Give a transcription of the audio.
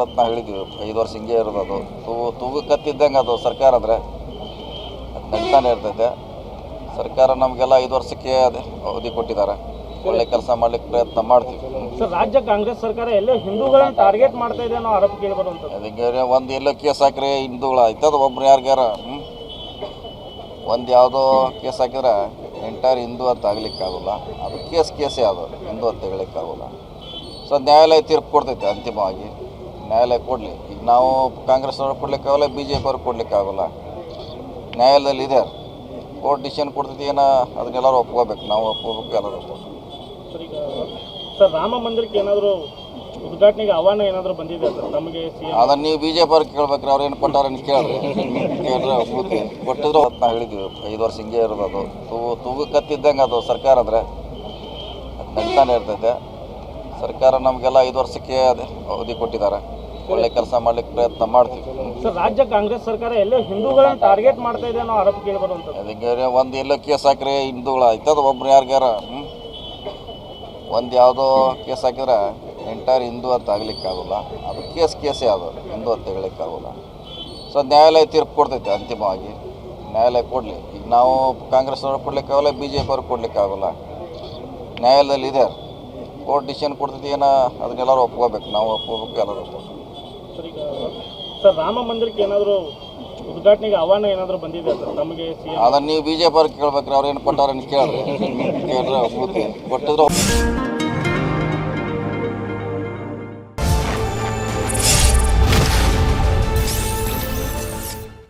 ನಾವು ಹೇಳಿದ್ವಿ 5 ವರ್ಷ ಹಿಂಗೆ ಇರೋದು. ಅದು ತೂಗು ಕತ್ತಿದ್ದಂಗೆ ಅದು ಸರ್ಕಾರ ಅಂದರೆ ಅದು ನಡೀತಾನೆ ಇರ್ತೈತೆ. ಸರ್ಕಾರ ನಮಗೆಲ್ಲ 5 ವರ್ಷಕ್ಕೆ ಅವಧಿ ಕೊಟ್ಟಿದ್ದಾರೆ. ಒಳ್ಳೆ ಕೆಲಸ ಮಾಡ್ಲಿಕ್ಕೆ ಪ್ರಯತ್ನ ಮಾಡ್ತೀವಿ. ಸರ್, ರಾಜ್ಯ ಕಾಂಗ್ರೆಸ್ ಸರ್ಕಾರ ಎಲ್ಲೋ ಹಿಂದೂಗಳನ್ನ ಟಾರ್ಗೆಟ್ ಮಾಡ್ತಾ ಇದೆ ಅನ್ನೋ ಆರೋಪ ಕೇಳಿಬರುವಂಥದ್ದು. ಅದಕ್ಕೆ ಒಂದು ಎಲ್ಲೋ ಕೇಸ್ ಹಾಕ್ರಿ ಹಿಂದೂಗಳು ಆಯ್ತದ ಒಬ್ರು ಯಾರಿಗಾರ ಒಂದು ಯಾವುದೋ ಕೇಸ್ ಹಾಕಿದ್ರೆ ಎಂಟೈರ್ ಹಿಂದೂ ಅಂತ ಆಗಲಿಕ್ಕಾಗಲ್ಲ. ಅದು ಕೇಸೇ ಅದು ಹಿಂದೂ ಅಂತ ಹೇಳಲಿಕ್ಕಾಗಲ್ಲ. ಸೊ ನ್ಯಾಯಾಲಯ ತೀರ್ಪು ಕೊಡ್ತೈತೆ ಅಂತಿಮವಾಗಿ. ನ್ಯಾಯಾಲಯ ಕೊಡಲಿ. ಈಗ ನಾವು ಕಾಂಗ್ರೆಸ್ನವ್ರು ಕೊಡ್ಲಿಕ್ಕಾಗಲ್ಲ, BJP ಅವ್ರಿಗೆ ಕೊಡ್ಲಿಕ್ಕಾಗಲ್ಲ. ನ್ಯಾಯಾಲಯದಲ್ಲಿ ಇದೆ, ಕೋರ್ಟ್ ಡಿಸಿಷನ್ ಕೊಡ್ತೈತಿ. ಏನೋ ಅದನ್ನೆಲ್ಲರೂ ಒಪ್ಕೋಬೇಕು, ನಾವು ಒಪ್ಕೋಬೇಕು, ಎಲ್ಲರೂ ಒಪ್ಕೋಬೇಕು. ಸರ್, ರಾಮ ಮಂದಿರಕ್ಕೆ ಏನಾದರೂ ಉದ್ಘಾಟನೆಗೆ ಆಹ್ವಾನ ಏನಾದರೂ ಬಂದಿದೆ ಸರ್ ತಮಗೆ? ಅದನ್ನು ನೀವು BJP ಅವ್ರಿಗೆ ಕೇಳ್ಬೇಕ್ರಿ. ಅವ್ರು ಏನು ಕೊಟ್ಟಾರ ಕೇಳ್ರಿ. ಕೇಳ್ರೆ ಒಪ್ಕೋತೀವಿ. ಕೊಟ್ಟಿದ್ರು ಅಂತ ನಾವು ಹೇಳಿದ್ವಿ 5 ವರ್ಷ ಹಿಂಗೆ ಇರೋದು. ಅದು ತೂಗು ಕತ್ತಿದ್ದಂಗೆ ಅದು ಸರ್ಕಾರ ಅಂದರೆ ಅದು ನಡೀತಾನೆ ಇರ್ತೈತೆ. ಸರ್ಕಾರ ನಮಗೆಲ್ಲ 5 ವರ್ಷಕ್ಕೆ ಅವಧಿ ಕೊಟ್ಟಿದ್ದಾರೆ. ಒಳ್ಳೆ ಕೆಲಸ ಮಾಡ್ಲಿಕ್ಕೆ ಪ್ರಯತ್ನ ಮಾಡ್ತೀವಿ. ಸರ್, ರಾಜ್ಯ ಕಾಂಗ್ರೆಸ್ ಸರ್ಕಾರ ಎಲ್ಲೋ ಹಿಂದೂಗಳನ್ನ ಟಾರ್ಗೆಟ್ ಮಾಡ್ತಾ ಇದೆ ಅನ್ನೋ ಆರೋಪ ಕೇಳಿಬರುವಂಥದ್ದು. ಅದಕ್ಕೆ ಒಂದು ಎಲ್ಲೋ ಕೇಸ್ ಹಾಕ್ರಿ ಹಿಂದೂಗಳು ಆಯ್ತದ ಒಬ್ರು ಯಾರಿಗಾರ ಒಂದು ಯಾವುದೋ ಕೇಸ್ ಹಾಕಿದ್ರೆ ಎಂಟೈರ್ ಹಿಂದೂ ಅಂತ ಆಗಲಿಕ್ಕಾಗಲ್ಲ. ಅದು ಕೇಸೇ ಅದು ಹಿಂದೂ ಅಂತ ಹೇಳಲಿಕ್ಕಾಗಲ್ಲ. ಸೊ ನ್ಯಾಯಾಲಯ ತೀರ್ಪು ಕೊಡ್ತೈತೆ ಅಂತಿಮವಾಗಿ. ನ್ಯಾಯಾಲಯ ಕೊಡಲಿ. ಈಗ ನಾವು ಕಾಂಗ್ರೆಸ್ನವ್ರು ಕೊಡ್ಲಿಕ್ಕಾಗಲ್ಲ, BJP ಅವ್ರಿಗೆ ಕೊಡ್ಲಿಕ್ಕಾಗಲ್ಲ. ನ್ಯಾಯಾಲಯದಲ್ಲಿ ಇದೆ, ಕೋರ್ಟ್ ಡಿಸಿಷನ್ ಕೊಡ್ತೈತಿ. ಏನೋ ಅದನ್ನೆಲ್ಲರೂ ಒಪ್ಕೋಬೇಕು, ನಾವು ಒಪ್ಕೋಬೇಕು, ಎಲ್ಲರೂ ಒಪ್ಕೋಬೇಕು. ಸರ್, ರಾಮ ಮಂದಿರಕ್ಕೆ ಏನಾದರೂ ಉದ್ಘಾಟನೆಗೆ ಆಹ್ವಾನ ಏನಾದರೂ ಬಂದಿದೆ ಸರ್ ತಮಗೆ? ಅದನ್ನು ನೀವು BJP ಅವ್ರಿಗೆ ಕೇಳ್ಬೇಕ್ರಿ. ಅವ್ರು ಏನು ಕೊಟ್ಟಾರ ಕೇಳ್ರಿ. ಕೇಳ್ರೆ ಒಪ್ಕೋತೀವಿ. ಕೊಟ್ಟಿದ್ರು